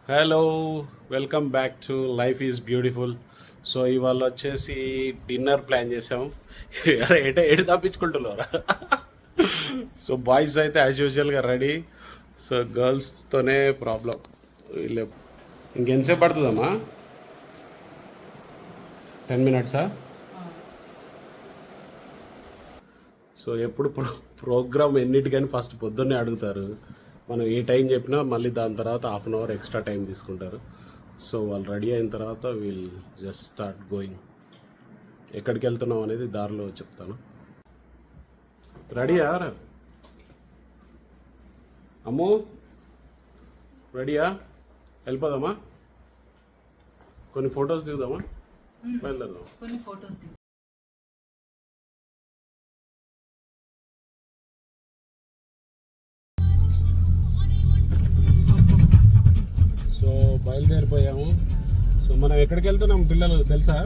Hello, welcome back to life is beautiful. So ఇవాళ వచ్చేసి dinner plan చేసాము. ఎటు తప్పించుకుంటున్నారా? సో బాయ్స్ అయితే యాజ్ యూజువల్గా రెడీ. సో గర్ల్స్తోనే ప్రాబ్లం. వీళ్ళు ఇంకెంతసేపు పడుతుందమ్మా? 10 minutes. సో ఎప్పుడు ప్రోగ్రామ్ ఎన్నిటికని ఫస్ట్ పొద్దున్నే అడుగుతారు. మనం ఏ టైం చెప్పినా మళ్ళీ దాని తర్వాత ½ an hour ఎక్స్ట్రా టైం తీసుకుంటారు. సో వాళ్ళు రెడీ అయిన తర్వాత వీల్ జస్ట్ స్టార్ట్ గోయింగ్. ఎక్కడికి వెళ్తున్నాం అనేది దారిలో చెప్తాను. రెడీయా అమ్మో? రెడీయా? వెళ్ళిపోదామా? కొన్ని ఫొటోస్ దిగుదామా? బయలుదేరదాం. కొన్ని ఫొటోస్ సో బయలుదేరిపోయాము. సో మనం ఎక్కడికి వెళ్తున్నాం పిల్లలు తెలుసా?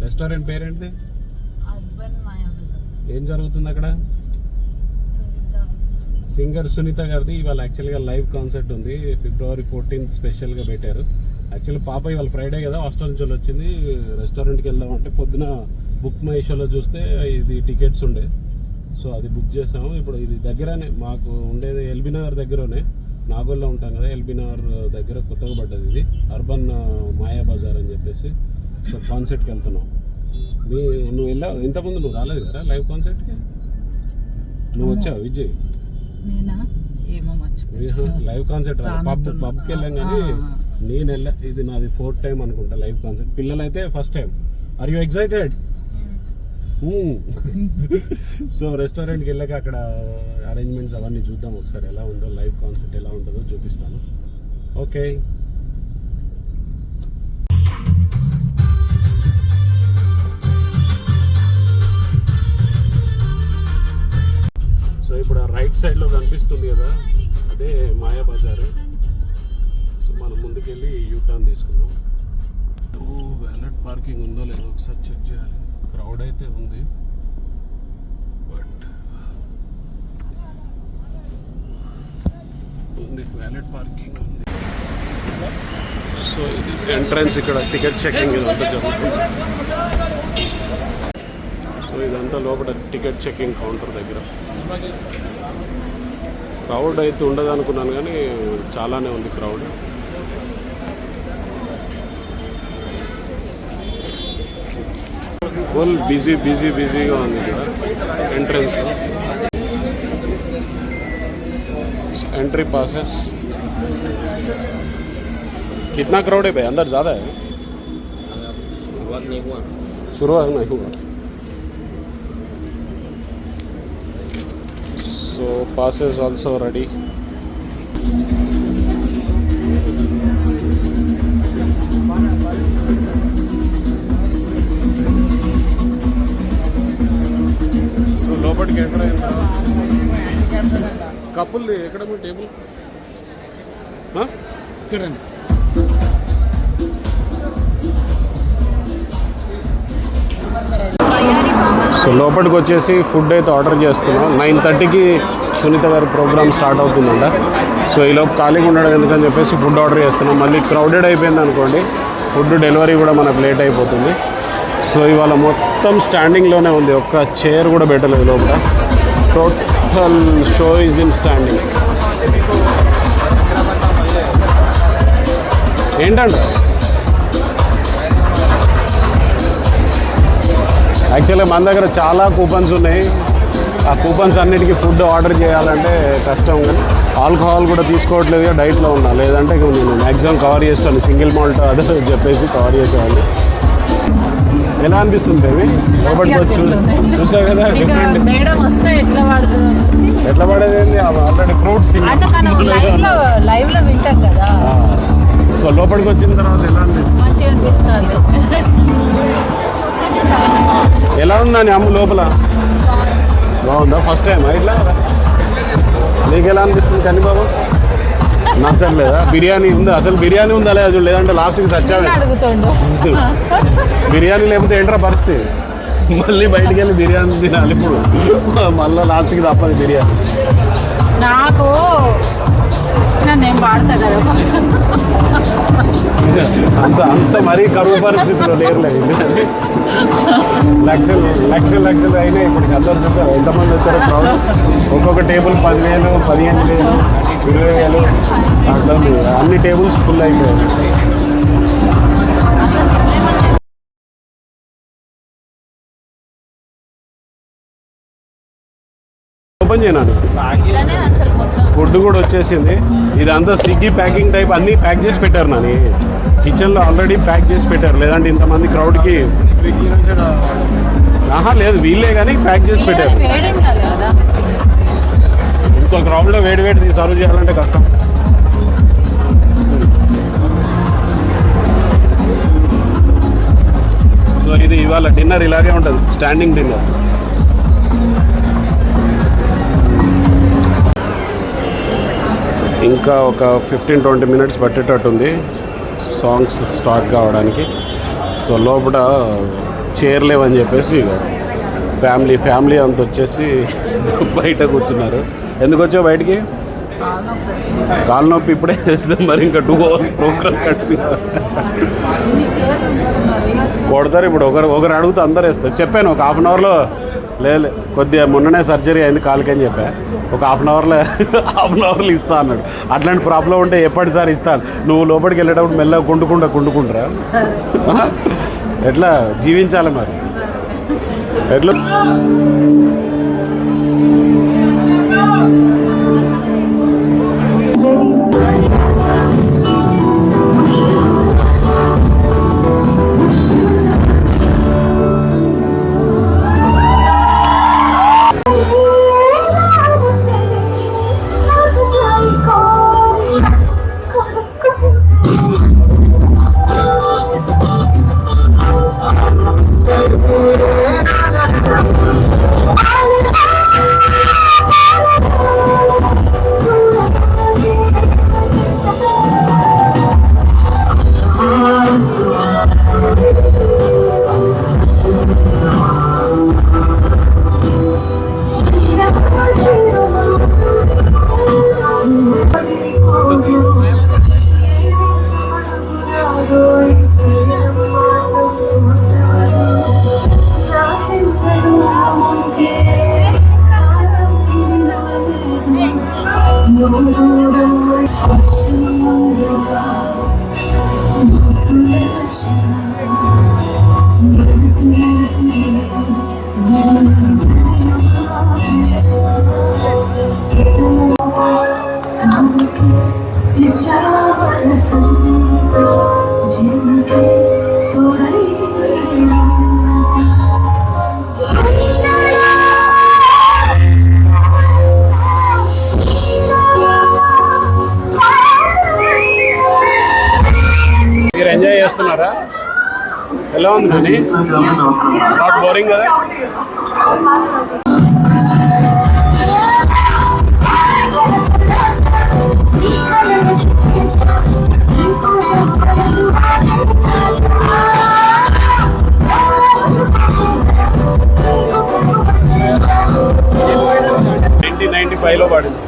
రెస్టారెంట్ పేరేంటి? ఏం జరుగుతుంది అక్కడ? సింగర్ సునీత గారిది ఇవాళ యాక్చువల్గా లైవ్ కాన్సర్ట్ ఉంది. February 14th స్పెషల్గా పెట్టారు. యాక్చువల్లీ పాప ఇవాళ ఫ్రైడే కదా, హాస్టల్ నుంచి వచ్చింది. రెస్టారెంట్కి వెళ్దామంటే పొద్దున బుక్ మై షోలో చూస్తే ఇది టికెట్స్ ఉండే. సో అది బుక్ చేసాము. ఇప్పుడు ఇది దగ్గరనే మాకు ఉండేది, ఎల్బీ నగర్ దగ్గరనే. నాగోల్లో ఉంటాం కదా, ఎల్బీ నగర్ దగ్గర కొత్తగా పడ్డది ఇది, అర్బన్ మాయా బజార్ అని చెప్పేసి. సో కాన్సర్ట్కి వెళ్తున్నాం. నువ్వు వెళ్ళావు ఇంతకుముందు? నువ్వు రాలేదు కదా లైవ్ కాన్సర్ట్కి? నువ్వు వచ్చావు విజయ్? లైవ్ కాన్సర్ట్ పబ్కి వెళ్ళాం కానీ నేను వెళ్ళా. ఇది నాది 4th time అనుకుంటా లైవ్ కాన్సర్ట్. పిల్లలైతే first time. Are you excited? So రెస్టారెంట్కి వెళ్ళాక అక్కడ అరేంజ్మెంట్స్ అవన్నీ చూద్దాం ఒకసారి, ఎలా ఉందో లైవ్ కాన్సర్ట్ ఎలా ఉంటుందో చూపిస్తాను. ఓకే. సో ఇప్పుడు ఆ రైట్ సైడ్లో కనిపిస్తుంది కదా, అదే మాయా బజార్. సో మనం ముందుకెళ్ళి యూటర్న్ తీసుకుందాం. వ్యాలెట్ పార్కింగ్ ఉందో లేదో ఒకసారి చెక్ చేయాలి. క్రౌడ్ అయితే ఉంది, బట్ ఉంది, వ్యాలెట్ పార్కింగ్ ఉంది. సో ఇది ఎంట్రన్స్. ఇక్కడ టికెట్ చెకింగ్ ఇదంతా జరుగుతుంది. సో ఇదంతా లోపల టికెట్ చెకింగ్ కౌంటర్ దగ్గర. క్రౌడ్ అయితే ఉండదు అనుకున్నాను కానీ చాలానే ఉంది క్రౌడ్. ఫుల్ బిజీగా ఉంది ఇక్కడ ఎంట్రన్స్లో. Entry passes. कितना क्राउड है भाई? अंदर ज़्यादा है? शुरुआत नहीं हुआ. So passes also ready. So లోపలికి ఎంటర్ అయిన కపుల్ ఎక్కడ టేబుల్ కిరణ్. సో లోపలికి వచ్చేసి ఫుడ్ అయితే ఆర్డర్ చేస్తున్నాం. 9:30కి సునీత గారి ప్రోగ్రామ్ స్టార్ట్ అవుతుందంట. సో ఈలోపు ఖాళీగా ఉండడం ఎందుకని చెప్పేసి ఫుడ్ ఆర్డర్ చేస్తున్నాం. మళ్ళీ క్రౌడెడ్ అయిపోయింది అనుకోండి, ఫుడ్ డెలివరీ కూడా మనకు లేట్ అయిపోతుంది. సో ఇవాళ మొత్తం స్టాండింగ్లోనే ఉంది, ఒక్క చైర్ కూడా పెట్టలేదు లోపల. Total show is in standing. ఏంటంటే యాక్చువల్గా మన దగ్గర చాలా కూపన్స్ ఉన్నాయి. ఆ కూపన్స్ అన్నిటికీ ఫుడ్ ఆర్డర్ చేయాలంటే కష్టం. కానీ ఆల్కహాల్ కూడా తీసుకోవట్లేదు, డైట్లో ఉన్నా. లేదంటే నేను మ్యాక్సిమం కవర్ చేస్తాను, సింగిల్ మాల్ట్ అదే చెప్పేసి కవర్ చేసేవాళ్ళు. ఎలా అనిపిస్తుంది బేబీ? లోపలికి వచ్చి చూసావు కదా, డిఫరెంట్ ఎట్లా పడేది ఏంది, ఆల్రెడీ ఫ్రూట్స్. సో లోపలికి వచ్చిన తర్వాత ఎలా అనిపిస్తుంది? ఎలా ఉందని అమ్మ లోపల? బాగుందా? ఫస్ట్ టైం ఇట్లా? నీకు ఎలా అనిపిస్తుంది కని బాబు? నచ్చట్లేదా? బిర్యానీ ఉందా? అసలు బిర్యానీ ఉందా లేదా? లేదంటే లాస్ట్కి సచ్చావే. బిర్యానీ లేకపోతే ఏంట్రా పరిస్థితి? మళ్ళీ బయటికి వెళ్ళి బిర్యానీ తినాలి ఇప్పుడు, మళ్ళీ లాస్ట్కి తప్పదు బిర్యానీ. నాకు నేను పాడతా కదా అంత మరీ కరువు పరిస్థితిలో లేరులేదు. లక్షలు అయినా ఇప్పుడు అందరు చూసారు ఎంతమంది వచ్చారో క్రౌడ్. ఒక్కొక్క టేబుల్ 10,000, 15,000, 20,000 అట్లా అన్ని టేబుల్స్ ఫుల్ అయిపోయాయి. ఓపెన్ చేయను ఫుడ్ కూడా వచ్చేసింది. ఇదంతా స్విగ్గీ ప్యాకింగ్ టైప్ అన్నీ ప్యాక్ చేసి పెట్టారు. నాని కిచెన్లో ఆల్రెడీ ప్యాక్ చేసి పెట్టారు. లేదంటే ఇంతమంది క్రౌడ్కి లేదు, వీళ్ళే కానీ ప్యాక్ చేసి పెట్టారు. ఇంకో క్రౌడ్లో వేడి సర్వ్ చేయాలంటే కష్టం. సో ఇది ఇవాళ డిన్నర్ ఇలాగే ఉంటుంది, స్టాండింగ్ డిన్నర్. ఇంకా ఒక 15-20 మినిట్స్ పట్టేటట్టుంది సాంగ్స్ స్టార్ట్ కావడానికి. సో లోపల చైర్ లేవని చెప్పేసి ఫ్యామిలీ అంత వచ్చేసి బయట కూర్చున్నారు. ఎందుకు వచ్చావు బయటికి? కాలు నొప్పి ఇప్పుడే వేస్తే మరి ఇంకా 2 hours ప్రోగ్రామ్ కట్టి కొడతారు. ఇప్పుడు ఒకరు అడుగుతూ అందరు వేస్తారు. చెప్పాను ఒక 1/2 అవర్లో లేదు, కొద్దిగా మొన్ననే సర్జరీ అయింది కాలుకని చెప్పా. ఒక 1/2 అవర్లో ఇస్తా అన్నాడు. అట్లాంటి ప్రాబ్లం ఉంటే ఎప్పటిసారి ఇస్తాను. నువ్వు లోపలికి వెళ్ళేటప్పుడు మెల్లగా కుండుకుంటారా? ఎట్లా జీవించాలి మరి? ఎట్లా మీరు ఎంజాయ్ చేస్తున్నారా? ఎలా ఉంది నాని? నాట్ బోరింగ్ కదా? లో పడింది.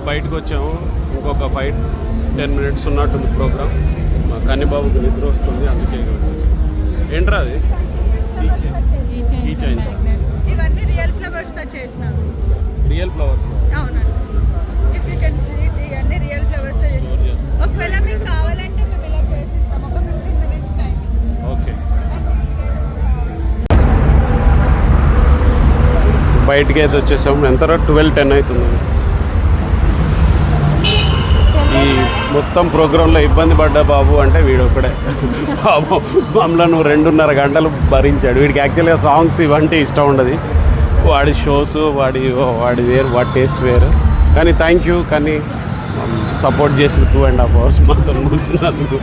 బయటకు వచ్చాము. ఇంకొక 5-10 మినిట్స్ ఉన్నట్టుంది ప్రోగ్రామ్. మా కన్నిబాబుకి నిద్ర వస్తుంది, అందుకే వచ్చేసి. ఏంట్రా అది? ఇవన్నీ రియల్ ఫ్లవర్స్ తో చేసినారు. Real flowers? అవునండి. If you can see it, ఇవన్నీ రియల్ ఫ్లవర్స్ తో చేసినారు. ఒకవేళ మీకు కావాలంటే మేము ఇలా చేసిస్తాం. ఒక 15 మినిట్స్ టైం ఇస్తాం. ఓకే. బయటికి అయితే వచ్చేసాము. ఎంత 12-10 అవుతుంది. ఈ మొత్తం ప్రోగ్రాంలో ఇబ్బంది పడ్డా బాబు అంటే వీడు ఒకడే. బాబు మమ్మల్ని 2.5 గంటలు భరించాడు. వీడికి యాక్చువల్గా సాంగ్స్ ఇవంటే ఇష్టం ఉండదు. వాడి షోస్ వాడి వేరు, వాడి టేస్ట్ వేరు. కానీ థ్యాంక్ యూ, కానీ సపోర్ట్ చేసి 2.5 hours మాత్రం కూర్చున్నందుకు.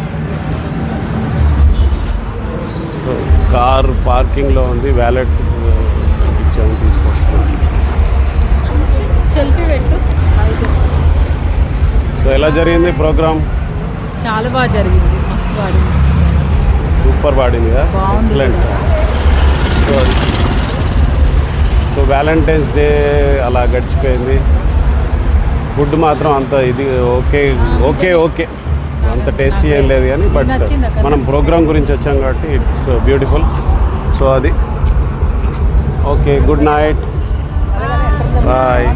సో కార్ పార్కింగ్లో ఉంది. వ్యాలెట్ ఇచ్చాము, తీసుకొస్తాం. సెల్ఫీ పెట్టు. సో ఎలా జరిగింది ప్రోగ్రామ్? చాలా బాగా జరిగింది, మస్తు పాడింది, సూపర్ పాడింది కదా, ఎక్సలెంట్. సో వ్యాలంటైన్స్ డే అలా గడిచిపోయింది. ఫుడ్ మాత్రం అంత ఇది ఓకే ఓకే ఓకే అంత టేస్టీ ఏం లేదు కానీ, బట్ మనం ప్రోగ్రామ్ గురించి వచ్చాం కాబట్టి ఇట్స్ బ్యూటిఫుల్. సో అది ఓకే. Good night, bye.